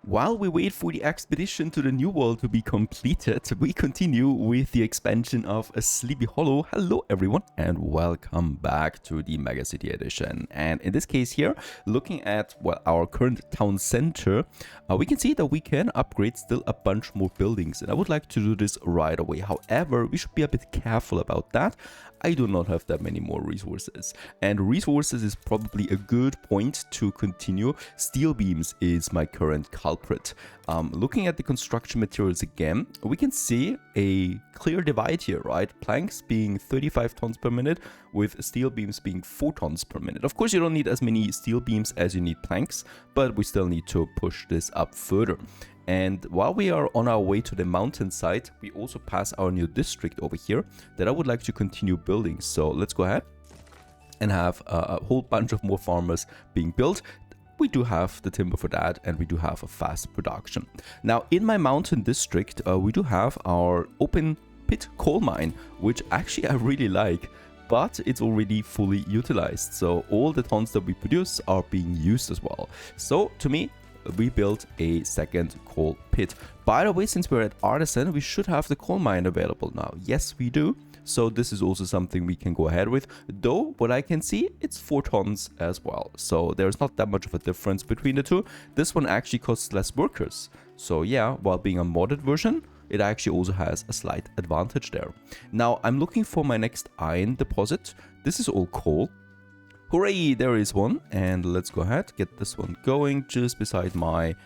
While we wait for the expedition to the New World to be completed, we continue with the expansion of Sleepy Hollow. Hello everyone and welcome back to the Megacity edition. And in this case here, looking at our current town center, we can see that we can upgrade still a bunch more buildings. And I would like to do this right away. However, we should be a bit careful about that. I do not have that many more resources. And resources is probably a good point to continue. Steel beams is my current culprit. Looking at the construction materials again, we can see a clear divide here, right? Planks being 35 tons per minute with steel beams being 4 tons per minute. Of course, you don't need as many steel beams as you need planks, but we still need to push this up further. And while we are on our way to the mountainside, we also pass our new district over here that I would like to continue building. So let's go ahead and have a whole bunch of more farmers being built. We do have the timber for that, and we do have a fast production. Now, in my mountain district, we do have our open pit coal mine, which actually I really like, but it's already fully utilized. So all the tons that we produce are being used as well. So to me, we built a second coal pit. By the way, since we're at artisan, we should have the coal mine available now. Yes, we do. So this is also something we can go ahead with. Though, what I can see, it's 4 tons as well. So there's not that much of a difference between the two. This one actually costs less workers. So yeah, while being a modded version, it actually also has a slight advantage there. Now, I'm looking for my next iron deposit. This is all coal. Hooray, there is one. And let's go ahead, get this one going just beside my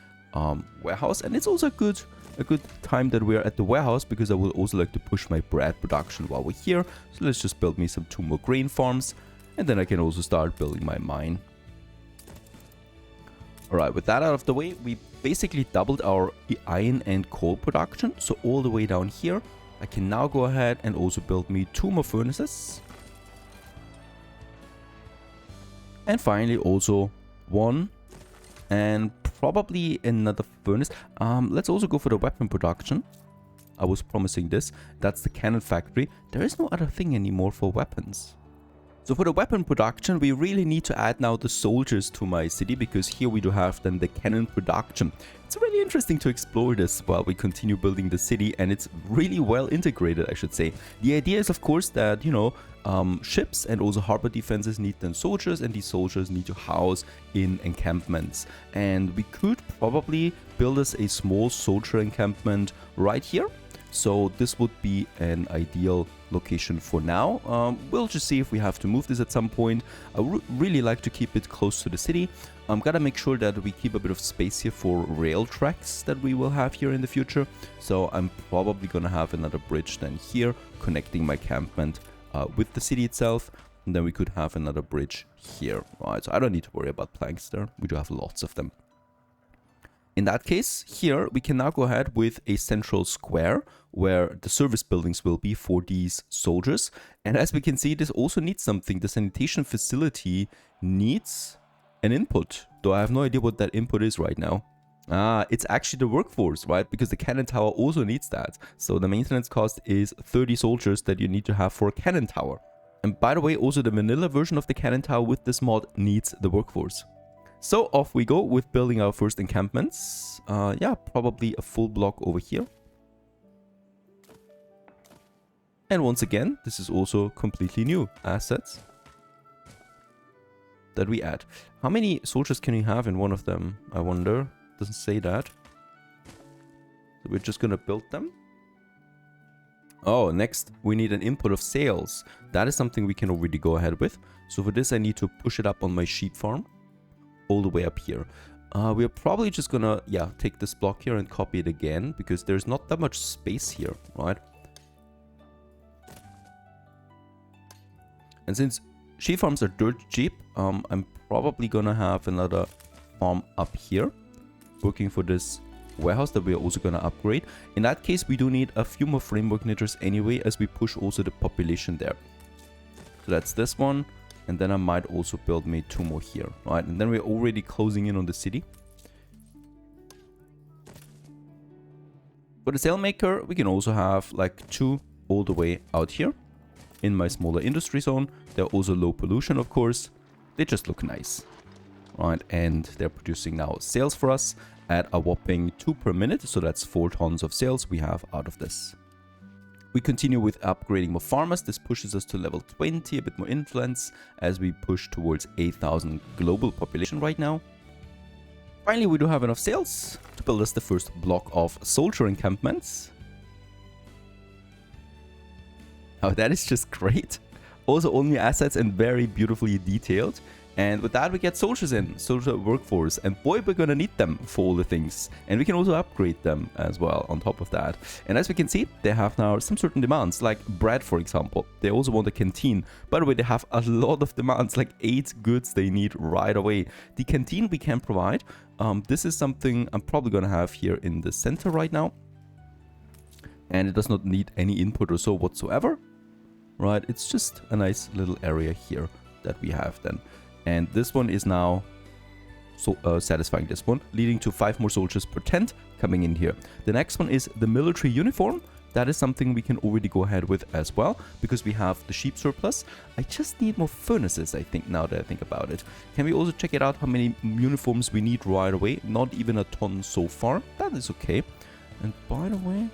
warehouse. And it's also a good time that we're at the warehouse, because I would also like to push my bread production while we're here. So let's just build me 2 more grain farms, and then I can also start building my mine. Alright, with that out of the way, we basically doubled our iron and coal production. So all the way down here, I can now go ahead and also build me 2 more furnaces. And finally also 1 and probably another furnace. Let's also go for the weapon production. I was promising this. That's the cannon factory. There is no other thing anymore for weapons. So for the weapon production, we really need to add now the soldiers to my city, because here we do have then the cannon production. It's really interesting to explore this while we continue building the city, and it's really well integrated, I should say. The idea is, of course, that, you know, ships and also harbor defenses need then soldiers, and these soldiers need to house in encampments. And we could probably build us a small soldier encampment right here. So this would be an ideal location for now. We'll just see if we have to move this at some point. I would really like to keep it close to the city. I'm gonna make sure that we keep a bit of space here for rail tracks that we will have here in the future. So I'm probably gonna have another bridge then here connecting my campment with the city itself. And then we could have another bridge here. Right, so I don't need to worry about planks there. We do have lots of them. In that case, here we can now go ahead with a central square where the service buildings will be for these soldiers. And as we can see, this also needs something. The sanitation facility needs an input, though I have no idea what that input is right now. It's actually the workforce, right? Because the cannon tower also needs that. So the maintenance cost is 30 soldiers that you need to have for a cannon tower. And by the way, also the vanilla version of the cannon tower with this mod needs the workforce. So off we go with building our first encampments. Yeah, probably a full block over here. And once again, this is also completely new assets that we add. How many soldiers can you have in one of them? I wonder. Doesn't say that. So we're just gonna build them. Oh, next we need an input of sales. That is something we can already go ahead with. So for this, I need to push it up on my sheep farm. All the way up here. We are probably just gonna, yeah, take this block here and copy it again, because there's not that much space here, right? And since sheep farms are dirt cheap, I'm probably gonna have another farm up here, working for this warehouse that we are also gonna upgrade. In that case, we do need a few more framework knitters anyway, as we push also the population there. So that's this one. And then I might also build me 2 more here, right? And then we're already closing in on the city. For the sailmaker, we can also have like 2 all the way out here in my smaller industry zone. They're also low pollution, of course. They just look nice. right? And they're producing now sales for us at a whopping 2 per minute. So that's 4 tons of sales we have out of this. We continue with upgrading more farmers. This pushes us to level 20, a bit more influence as we push towards 8,000 global population right now. Finally, we do have enough sales to build us the first block of soldier encampments. Oh, that is just great. Also, all new assets and very beautifully detailed. And with that, we get soldiers in, soldier workforce. And boy, we're gonna need them for all the things. And we can also upgrade them as well on top of that. And as we can see, they have now some certain demands, like bread, for example. They also want a canteen. By the way, they have a lot of demands, like 8 goods they need right away. The canteen we can provide. This is something I'm probably gonna have here in the center right now. And it does not need any input or so whatsoever. Right, it's just a nice little area here that we have then. And this one is now so satisfying this one, leading to 5 more soldiers per tent coming in here. The next one is the military uniform. That is something we can already go ahead with as well, because we have the sheep surplus. I just need more furnaces, I think, now that I think about it. Can we also check it out how many uniforms we need right away? Not even a ton so far. That is okay. And by the way,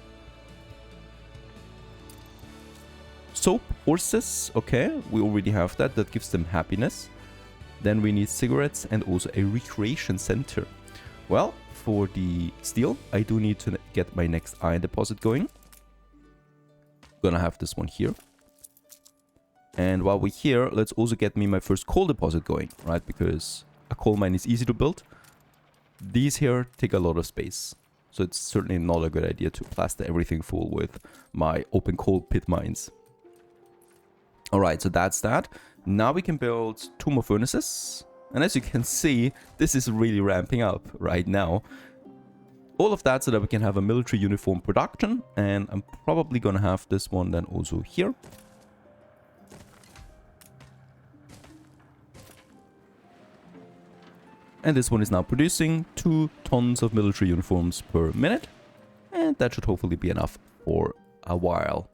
soap, horses, okay, we already have that. That gives them happiness. Then we need cigarettes and also a recreation center. Well, for the steel, I do need to get my next iron deposit going. Gonna have this one here. And while we're here, let's also get me my first coal deposit going, right? Because a coal mine is easy to build. These here take a lot of space. So it's certainly not a good idea to plaster everything full with my open coal pit mines. Alright, so that's that. Now we can build 2 more furnaces. And as you can see, this is really ramping up right now. All of that so that we can have a military uniform production. And I'm probably going to have this one then also here. And this one is now producing 2 tons of military uniforms per minute. And that should hopefully be enough for a while.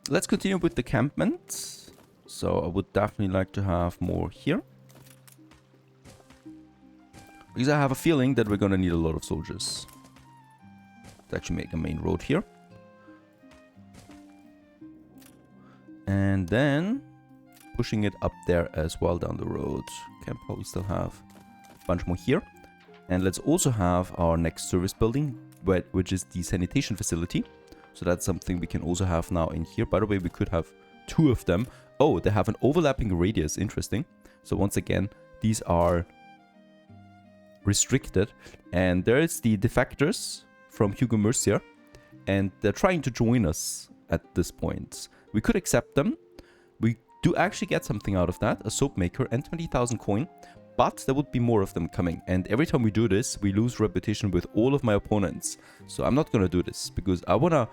Let's continue with the encampments. So I would definitely like to have more here. Because I have a feeling that we're going to need a lot of soldiers. To actually make a main road here. And then pushing it up there as well down the road. Can probably still have a bunch more here. And let's also have our next service building, which is the sanitation facility. So that's something we can also have now in here. By the way, we could have 2 of them. Oh, they have an overlapping radius. Interesting. So once again, these are restricted. And there is the defectors from Hugo Mercier. And they're trying to join us at this point. We could accept them. We do actually get something out of that. A soap maker and 20,000 coin. But there would be more of them coming. And every time we do this, we lose reputation with all of my opponents. So I'm not going to do this. Because I wanna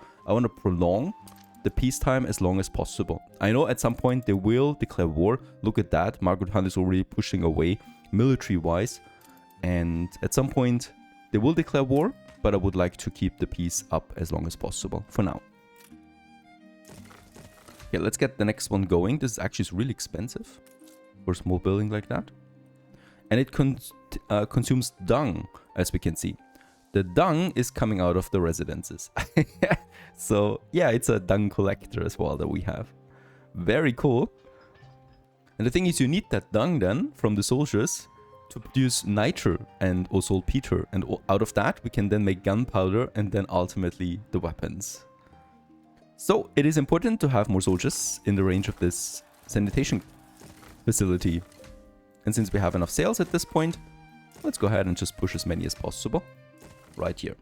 prolong the peacetime as long as possible. I know at some point they will declare war. Look at that. Margaret Hunt is already pushing away military-wise. And at some point they will declare war. But I would like to keep the peace up as long as possible for now. Yeah, let's get the next one going. This is actually really expensive for a small building like that. And it consumes dung, as we can see. The dung is coming out of the residences. So, yeah, it's a dung collector as well that we have. Very cool. And the thing is, you need that dung then from the soldiers to produce nitro and also saltpeter. And out of that, we can then make gunpowder and then ultimately the weapons. So, it is important to have more soldiers in the range of this sanitation facility. And since we have enough sales at this point, let's go ahead and just push as many as possible right here.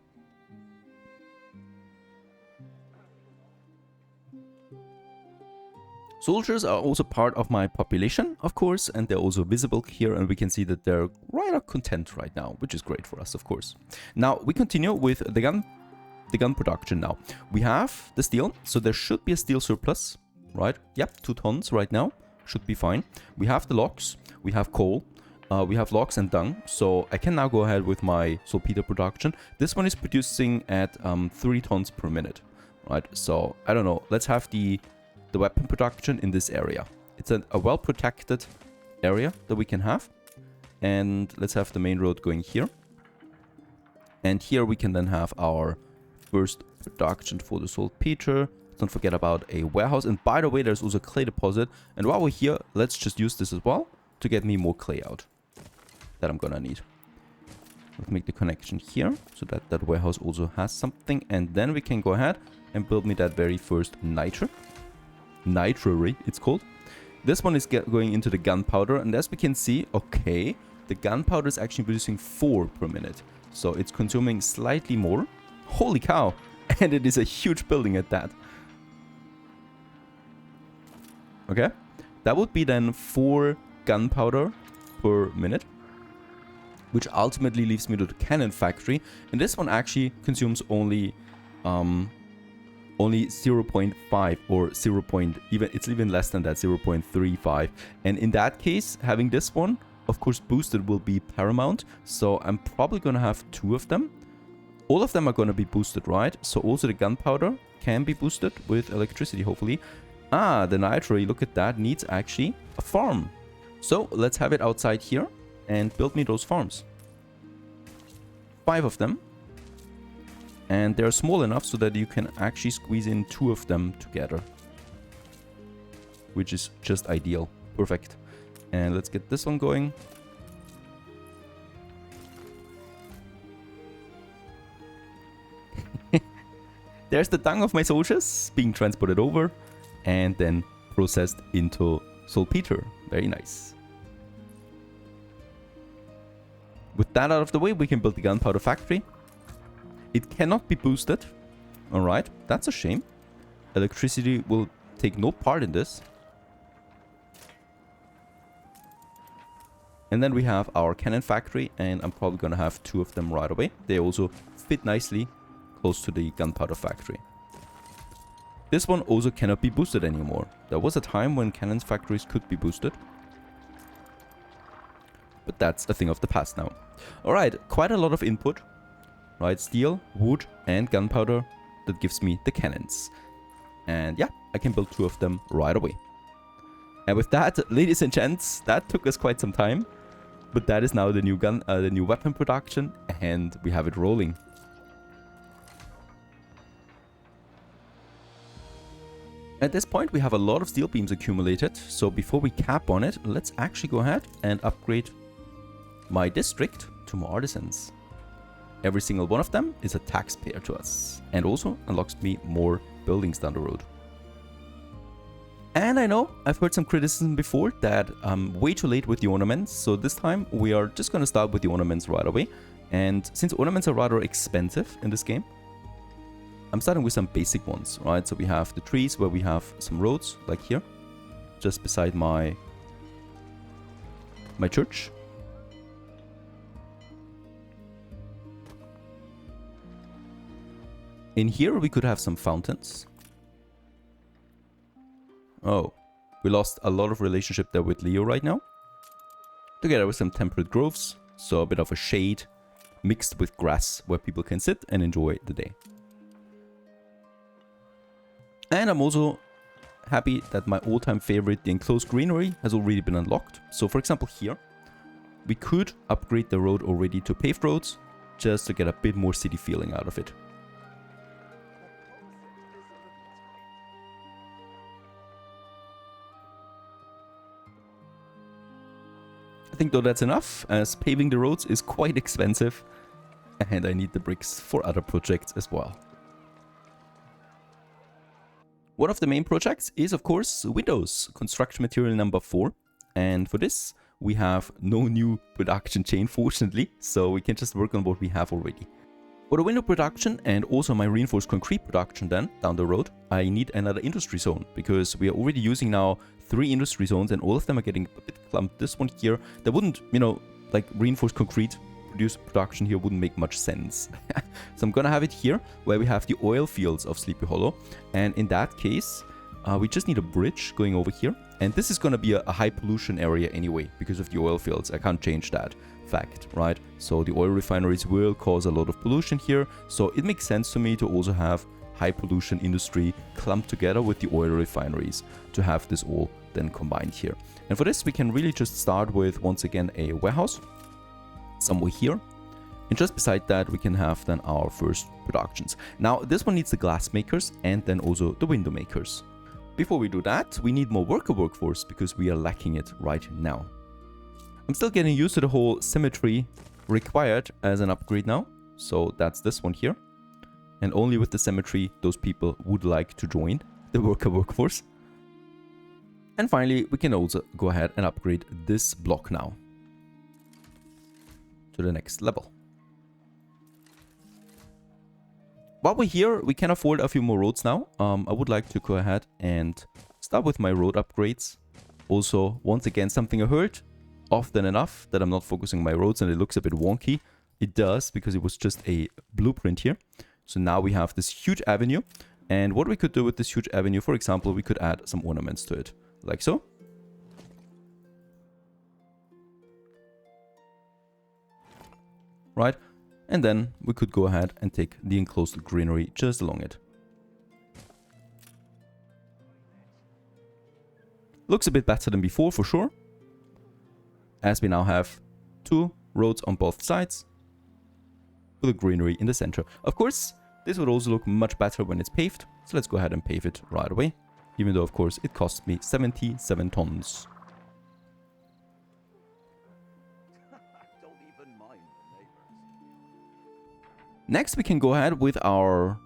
Soldiers are also part of my population, of course, and they're also visible here, and we can see that they're rather content right now, which is great for us, of course. Now, we continue with the gun production now. We have the steel, so there should be a steel surplus, right? Yep, 2 tons right now, should be fine. We have the logs, we have coal, we have logs and dung, so I can now go ahead with my saltpeter production. This one is producing at 3 tons per minute, right? So, I don't know, let's have the weapon production in this area. It's a well-protected area that we can have. And let's have the main road going here. And here we can then have our first production for the saltpeter. Don't forget about a warehouse. And by the way, there's also a clay deposit. And while we're here, let's just use this as well to get me more clay out that I'm gonna need. Let's make the connection here so that that warehouse also has something. And then we can go ahead and build me that very first nitrary, it's called. This one is going into the gunpowder. And as we can see, okay, the gunpowder is actually producing 4 per minute. So it's consuming slightly more. Holy cow! And it is a huge building at that. Okay, that would be then 4 gunpowder per minute, which ultimately leaves me to the cannon factory. And this one actually consumes only 0.5 or 0. It's even less than that, 0.35. And in that case, having this one, of course, boosted will be paramount. So I'm probably gonna have 2 of them. All of them are gonna be boosted, right? So also the gunpowder can be boosted with electricity, hopefully. Ah, the nitrary, look at that, needs actually a farm. So let's have it outside here and build me those farms. 5 of them. And they're small enough so that you can actually squeeze in 2 of them together. Which is just ideal. Perfect. And let's get this one going. There's the dung of my soldiers being transported over and then processed into saltpeter. Very nice. With that out of the way, we can build the gunpowder factory. It cannot be boosted. Alright, that's a shame. Electricity will take no part in this. And then we have our cannon factory, and I'm probably gonna have 2 of them right away. They also fit nicely close to the gunpowder factory. This one also cannot be boosted anymore. There was a time when cannon factories could be boosted. But that's a thing of the past now. Alright, quite a lot of input. Right, steel, wood and gunpowder. That gives me the cannons. And yeah, I can build 2 of them right away. And with that, ladies and gents, that took us quite some time. But that is now the new the new weapon production, and we have it rolling. At this point, we have a lot of steel beams accumulated. So before we cap on it, let's actually go ahead and upgrade my district to more artisans. Every single one of them is a taxpayer to us, and also unlocks me more buildings down the road. And I know I've heard some criticism before that I'm way too late with the ornaments, so this time we are just going to start with the ornaments right away. And since ornaments are rather expensive in this game, I'm starting with some basic ones, right? So we have the trees where we have some roads, like here, just beside my church. In here we could have some fountains. Oh, we lost a lot of relationship there with Leo right now. Together with some temperate groves, so a bit of a shade mixed with grass where people can sit and enjoy the day. And I'm also happy that my all-time favorite, the enclosed greenery, has already been unlocked. So for example here, we could upgrade the road already to paved roads, just to get a bit more city feeling out of it. I think though that's enough, as paving the roads is quite expensive, and I need the bricks for other projects as well. One of the main projects is, of course, windows, construction material number 4. And for this, we have no new production chain, fortunately, so we can just work on what we have already. For the window production and also my reinforced concrete production then, down the road, I need another industry zone, because we are already using now 3 industry zones and all of them are getting a bit clumped. This one here, that wouldn't, you know, like reinforced concrete production here wouldn't make much sense. So I'm gonna have it here where we have the oil fields of Sleepy Hollow, and in that case we just need a bridge going over here, and this is gonna be a high pollution area anyway because of the oil fields. I can't change that fact, right? So the oil refineries will cause a lot of pollution here, so it makes sense to me to also have high pollution industry clumped together with the oil refineries to have this all then combined here. And for this, we can really just start with, once again, a warehouse somewhere here. And just beside that, we can have then our first productions. Now, this one needs the glass makers and then also the window makers. Before we do that, we need more worker workforce because we are lacking it right now. I'm still getting used to the whole symmetry required as an upgrade now. So that's this one here. And only with the symmetry, those people would like to join the worker workforce. And finally, we can also go ahead and upgrade this block now to the next level. While we're here, we can afford a few more roads now. I would like to go ahead and start with my road upgrades. Also, once again, something I heard often enough that I'm not focusing my roads and it looks a bit wonky. It does because it was just a blueprint here. So now we have this huge avenue. And what we could do with this huge avenue, for example, we could add some ornaments to it, like so. Right? And then we could go ahead and take the enclosed greenery just along it. Looks a bit better than before, for sure. As we now have 2 roads on both sides with a greenery in the center. Of course, this would also look much better when it's paved. So let's go ahead and pave it right away. Even though, of course, it cost me 77 tons. Next, we can go ahead with our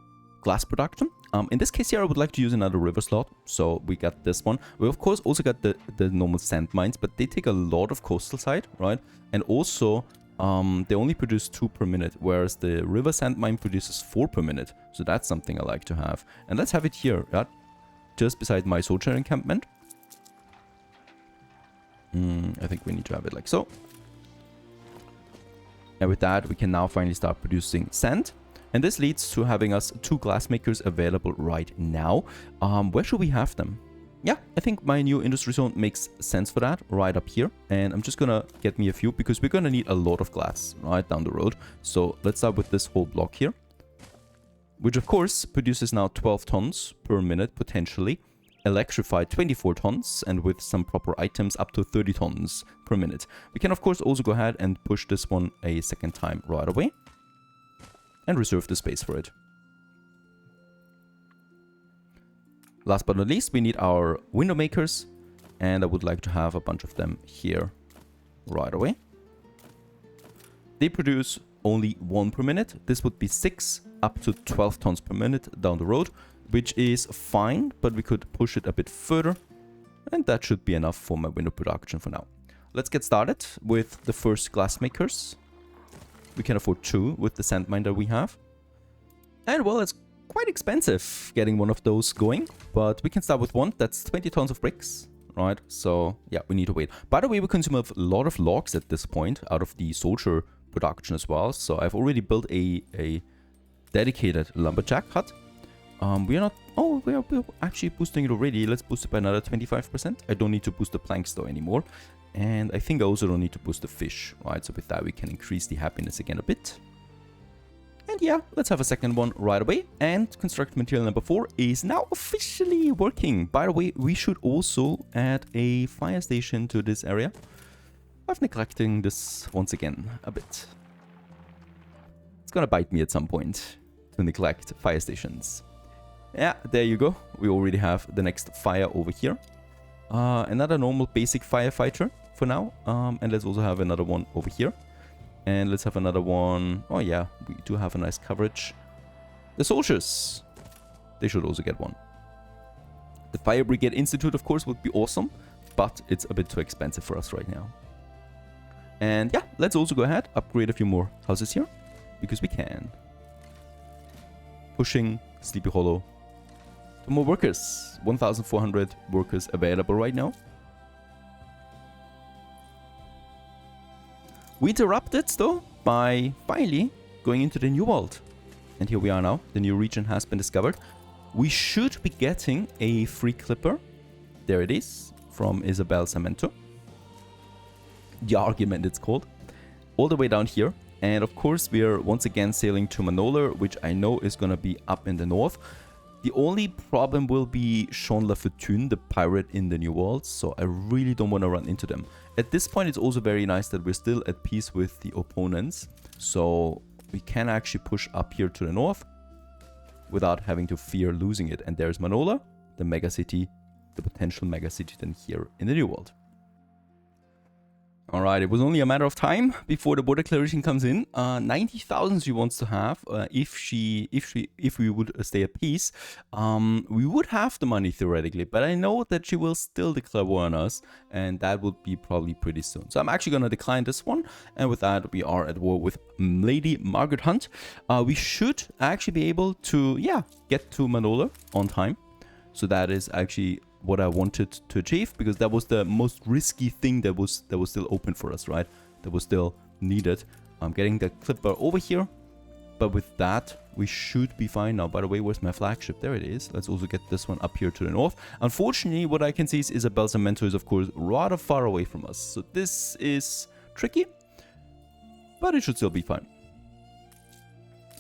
glass production. In this case here, I would like to use another river slot. So we got this one. We, of course, also got the normal sand mines, but they take a lot of coastal side, right? And also, they only produce 2 per minute, whereas the river sand mine produces 4 per minute. So that's something I like to have. And let's have it here, right? Just beside my soldier encampment. I think we need to have it like so. And with that, we can now finally start producing sand. And this leads to having us 2 glass makers available right now. Where should we have them? Yeah, I think my new industry zone makes sense for that, right up here. And I'm just gonna get me a few because we're gonna need a lot of glass right down the road. So let's start with this whole block here, which of course produces now 12 tons per minute potentially. Electrified 24 tons, and with some proper items up to 30 tons per minute. We can of course also go ahead and push this one a second time right away and reserve the space for it. Last but not least, we need our window makers, and I would like to have a bunch of them here right away. They produce only 1 per minute. This would be 6 up to 12 tons per minute down the road, which is fine, but we could push it a bit further, and that should be enough for my window production for now. Let's get started with the first glass makers. We can afford 2 with the sand mine that we have. And well, it's quite expensive getting one of those going, but we can start with 1. That's 20 tons of bricks, right? So yeah, we need to wait. By the way, we consume a lot of logs at this point out of the soldier production as well. So I've already built a dedicated lumberjack hut. We are not... Oh, we're actually boosting it already. Let's boost it by another 25%. I don't need to boost the planks though anymore. And I think I also don't need to boost the fish, right? So with that, we can increase the happiness again a bit. And yeah, let's have a second one right away. And construct material number 4 is now officially working. By the way, we should also add a fire station to this area. I've neglecting this once again a bit. It's gonna bite me at some point to neglect fire stations. Yeah, there you go. We already have the next fire over here. Another normal basic firefighter for now. And let's also have another one over here. And let's have another one. Oh yeah, we do have a nice coverage. The soldiers. They should also get one. The Fire Brigade Institute, of course, would be awesome. But it's a bit too expensive for us right now. And yeah, let's also go ahead, upgrade a few more houses here. Because we can. Pushing Sleepy Hollow. More workers. 1,400 workers available right now. We interrupted though by finally going into the new world. And here we are now. The new region has been discovered. We should be getting a free clipper. There it is. From Isabel Samento. The Argument it's called. All the way down here. And of course we are once again sailing to Manola, which I know is going to be up in the north. The only problem will be Sean Lafortune, the pirate in the New World, so I really don't want to run into them. At this point, it's also very nice that we're still at peace with the opponents, so we can actually push up here to the north without having to fear losing it. And there's Manola, the megacity, the potential megacity then here in the New World. Alright, it was only a matter of time before the border declaration comes in. 90,000 she wants to have. If we would stay at peace, we would have the money theoretically. But I know that she will still declare war on us, and that would be probably pretty soon. So I'm actually going to decline this one. And with that, we are at war with Lady Margaret Hunt. We should actually be able to, get to Manola on time. So that is actually what I wanted to achieve, because that was the most risky thing that was still open for us, right? That was still needed. I'm getting the clipper over here, but with that we should be fine now. By the way, where's my flagship? There it is. Let's also get this one up here to the north. Unfortunately, what I can see is Isabel's Cemento is of course rather far away from us, so this is tricky, but it should still be fine.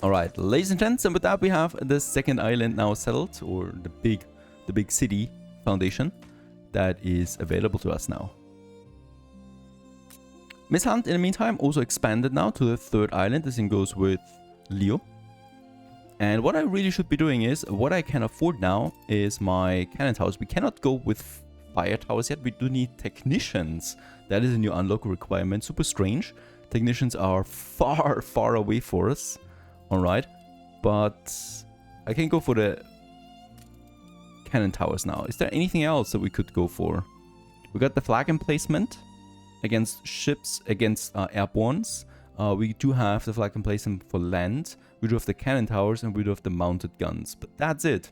Alright, ladies and gents, and with that we have the second island now settled, or the big city foundation that is available to us now. Miss Hunt, in the meantime, also expanded now to the third island. This thing goes with Leo. And what I really should be doing is, what I can afford now is my cannon towers. We cannot go with fire towers yet. We do need technicians. That is a new unlock requirement. Super strange. Technicians are far away for us. Alright. But I can go for the cannon towers now. Is there anything else that we could go for? We got the flag emplacement against ships, against airbornes. We do have the flag emplacement for land. We do have the cannon towers, and we do have the mounted guns. But that's it.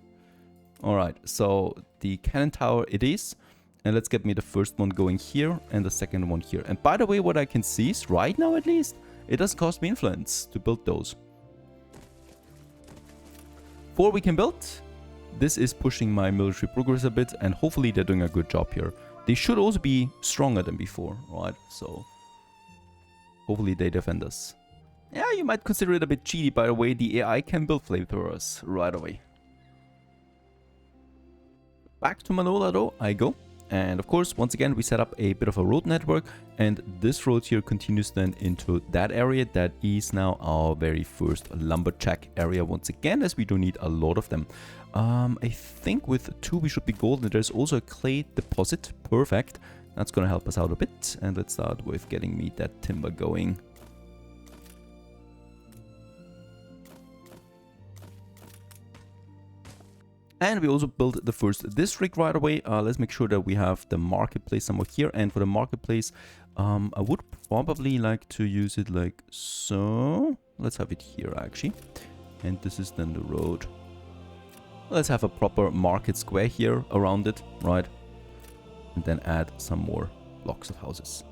Alright, so the cannon tower it is. And let's get me the first one going here and the second one here. And by the way, what I can see is, right now at least, it doesn't cost me influence to build those. 4 we can build. This is pushing my military progress a bit, and hopefully they're doing a good job here. They should also be stronger than before, right? So hopefully they defend us. Yeah, you might consider it a bit cheaty, by the way. The AI can build flamethrowers right away. Back to Manola though I go. And of course, once again, we set up a bit of a road network, and this road here continues then into that area. That is now our very first lumberjack area once again, as we do need a lot of them. I think with 2 we should be golden. There's also a clay deposit. Perfect. That's going to help us out a bit. And let's start with getting me that timber going. And we also built the first district right away. Let's make sure that we have the marketplace somewhere here. And for the marketplace, I would probably like to use it like so. Let's have it here actually. And this is then the road. Let's have a proper market square here around it, right? And then add some more blocks of houses.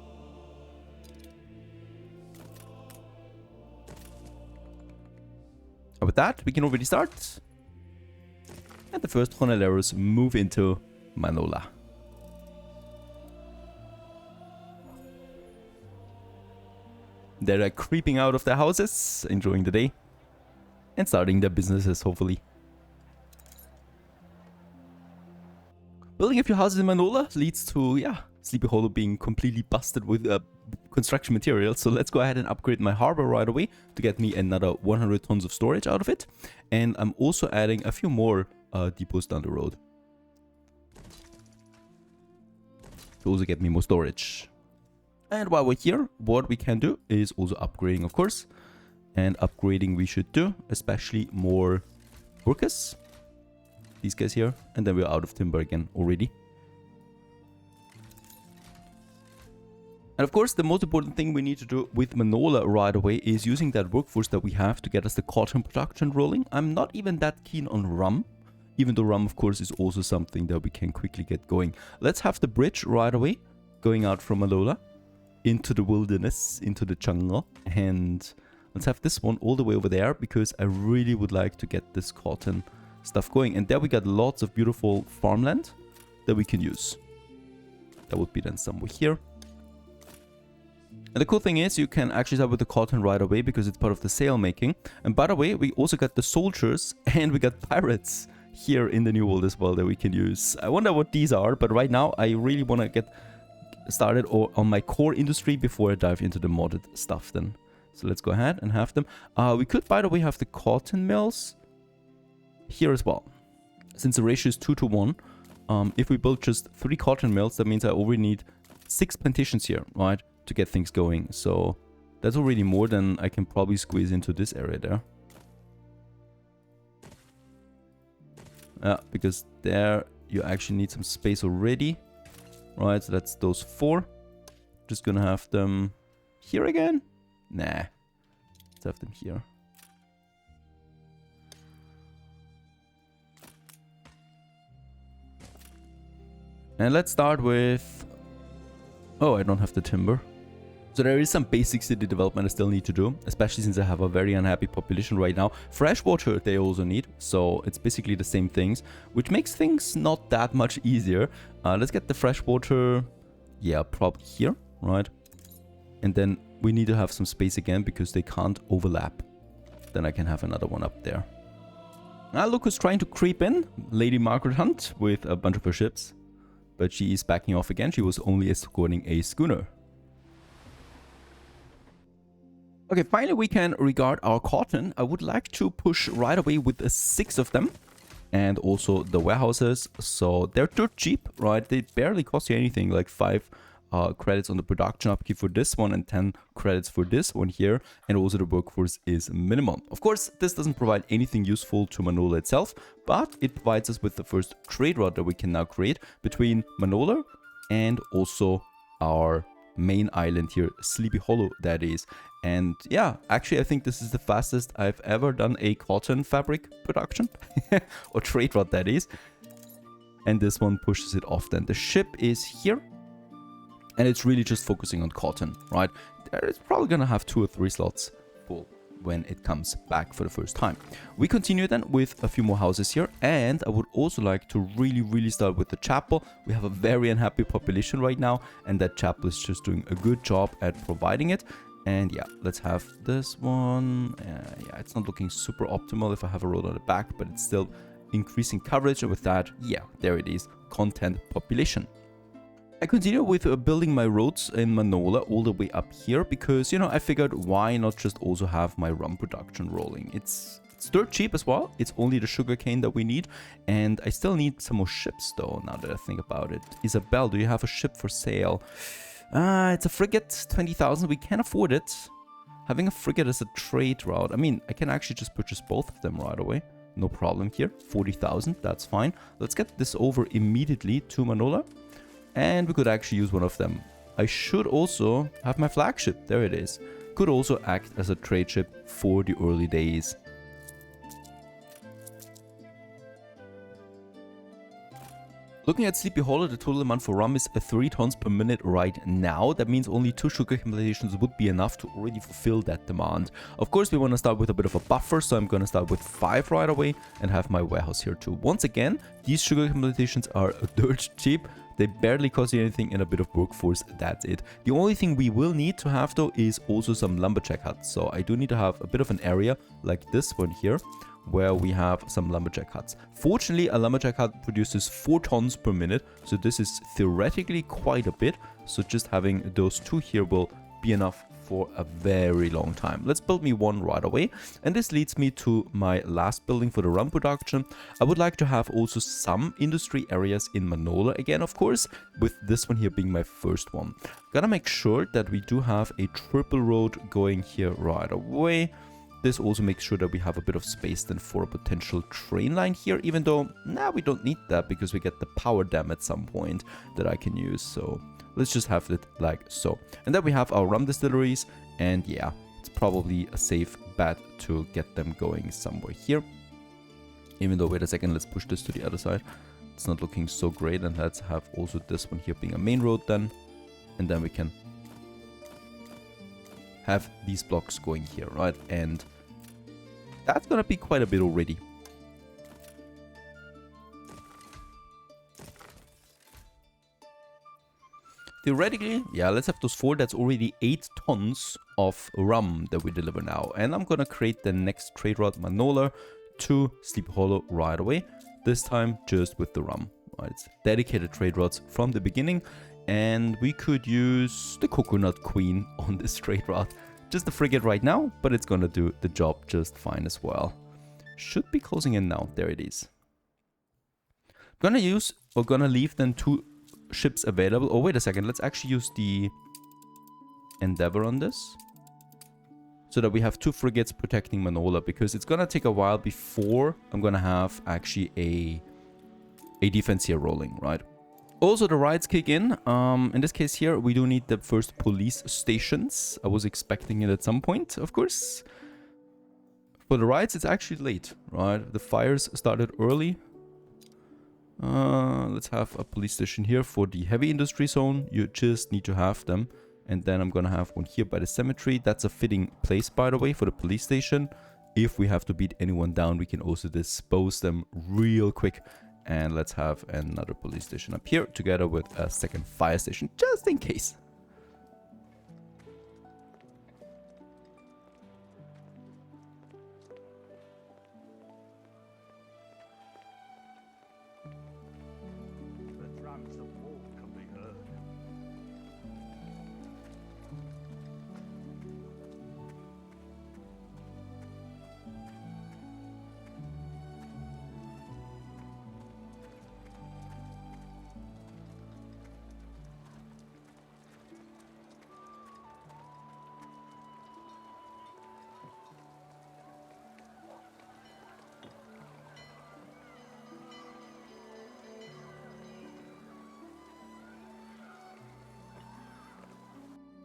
And with that, we can already start. And the first Jornaleros move into Manola. They're creeping out of their houses, enjoying the day, and starting their businesses, hopefully. Building a few houses in Manola leads to, Sleepy Hollow being completely busted with construction materials. So let's go ahead and upgrade my harbor right away to get me another 100 tons of storage out of it. And I'm also adding a few more depots down the road to also get me more storage. And while we're here, what we can do is also upgrading, of course. And upgrading we should do, especially more workers. These guys here. And then we're out of timber again already. And of course, the most important thing we need to do with Manola right away is using that workforce that we have to get us the cotton production rolling. I'm not even that keen on rum. Even though rum, of course, is also something that we can quickly get going. Let's have the bridge right away, going out from Manola into the wilderness, into the jungle. And let's have this one all the way over there, because I really would like to get this cotton stuff going. And there we got lots of beautiful farmland that we can use. That would be then somewhere here. And the cool thing is you can actually start with the cotton right away because it's part of the sail making. And by the way, we also got the soldiers and we got pirates here in the new world as well that we can use. I wonder what these are, but right now I really want to get started on my core industry before I dive into the modded stuff then. So let's go ahead and have them. We could, by the way, have the cotton mills here as well. Since the ratio is 2 to 1, if we build just 3 cotton mills, that means I already need 6 plantations here, right, to get things going. So that's already more than I can probably squeeze into this area there. Because there you actually need some space already. Right, so that's those 4. Just gonna have them here again? Nah. Let's have them here. And let's start with... Oh, I don't have the timber. So there is some basic city development I still need to do, especially since I have a very unhappy population right now. Fresh water they also need, so it's basically the same things, which makes things not that much easier. Let's get the fresh water, yeah, probably here, right? And then we need to have some space again because they can't overlap. Then I can have another one up there. Now look who's trying to creep in, Lady Margaret Hunt with a bunch of her ships. But she is backing off again, she was only escorting a schooner. Okay, finally we can regard our cotton. I would like to push right away with 6 of them. And also the warehouses. So they're dirt cheap, right? They barely cost you anything, like 5 credits on the production upkeep for this one and 10 credits for this one here. And also the workforce is minimum. Of course, this doesn't provide anything useful to Manola itself, but it provides us with the first trade route that we can now create between Manola and also our main island here, Sleepy Hollow, that is. And yeah, actually I think this is the fastest I've ever done a cotton fabric production or trade route, that is. And this one pushes it off then. The ship is here and it's really just focusing on cotton, right? It's probably gonna have 2 or 3 slots full when it comes back for the first time. We continue then with a few more houses here, and I would also like to really start with the chapel. We have a very unhappy population right now, and that chapel is just doing a good job at providing it. And yeah, let's have this one. Yeah, it's not looking super optimal if I have a road on the back, but it's still increasing coverage. And with that, yeah, there it is, content population. I continue with building my roads in Manola all the way up here because, you know, I figured why not just also have my rum production rolling. It's dirt cheap as well. It's only the sugarcane that we need. And I still need some more ships though, now that I think about it. Isabel, do you have a ship for sale? It's a frigate, 20,000. We can afford it. Having a frigate as a trade route. I mean, I can actually just purchase both of them right away. No problem here. 40,000, that's fine. Let's get this over immediately to Manola. And we could actually use one of them. I should also have my flagship. There it is. Could also act as a trade ship for the early days. Looking at Sleepy Hollow, the total demand for rum is 3 tons per minute right now. That means only 2 sugar plantations would be enough to already fulfill that demand. Of course, we want to start with a bit of a buffer, so I'm going to start with 5 right away and have my warehouse here too. Once again, these sugar plantations are dirt cheap. They barely cost you anything and a bit of workforce, that's it. The only thing we will need to have though is also some lumberjack huts. So I do need to have a bit of an area like this one here, where we have some lumberjack huts. Fortunately, a lumberjack hut produces 4 tons per minute, so this is theoretically quite a bit. So just having those 2 here will be enough for a very long time. Let's build me one right away. And this leads me to my last building for the rum production. I would like to have also some industry areas in Manola again, of course, with this one here being my first one. Gotta make sure that we do have a triple road going here right away. This also makes sure that we have a bit of space then for a potential train line here, even though, nah, we don't need that because we get the power dam at some point that I can use. So let's just have it like so. And then we have our rum distilleries, and yeah, it's probably a safe bet to get them going somewhere here. Even though, wait a second, let's push this to the other side. It's not looking so great, and let's have also this one here being a main road then. And then we can have these blocks going here, right? And that's gonna be quite a bit already. Theoretically, yeah, let's have those 4. That's already 8 tons of rum that we deliver now. And I'm gonna create the next trade route, Manola to Sleepy Hollow right away. this time just with the rum. Right? It's dedicated trade routes from the beginning, and we could use the Coconut Queen on this trade route. Just the frigate right now, but it's gonna do the job just fine as well. Should be closing in now. There it is. Gonna leave then 2 ships available. Oh, wait a second. Let's actually use the Endeavor on this, so that we have 2 frigates protecting Manola, because it's gonna take a while before I'm gonna have actually a defense here rolling, right? Also, the riots kick in. In this case here, we do need the first police stations. I was expecting it at some point, of course. For the riots, it's actually late, right? The fires started early. Let's have a police station here for the heavy industry zone. You just need to have them. And then I'm gonna have one here by the cemetery. That's a fitting place, by the way, for the police station. If we have to beat anyone down, we can also dispose them real quick. And let's have another police station up here, together with a second fire station, just in case.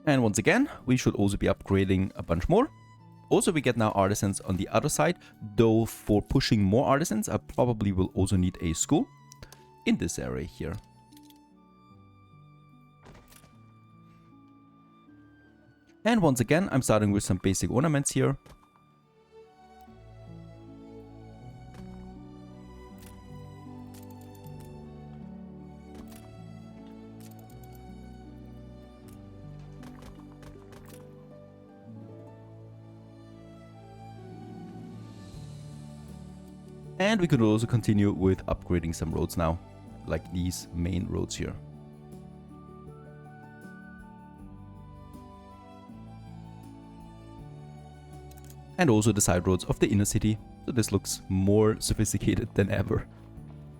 And once again, we should also be upgrading a bunch more. Also, we get now artisans on the other side, though for pushing more artisans, I probably will also need a school in this area here. And once again, I'm starting with some basic ornaments here. And we could also continue with upgrading some roads now, like these main roads here. And also the side roads of the inner city, so this looks more sophisticated than ever.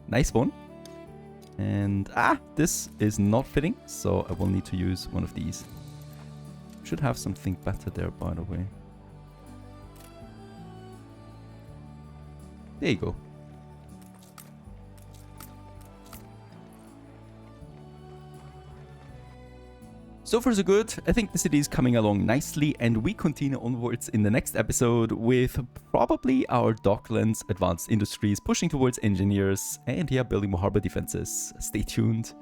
Nice one. And this is not fitting, so I will need to use one of these. Should have something better there, by the way. There you go. So far so good. I think the city is coming along nicely, and we continue onwards in the next episode with probably our Docklands Advanced Industries pushing towards engineers and building more harbor defenses. Stay tuned.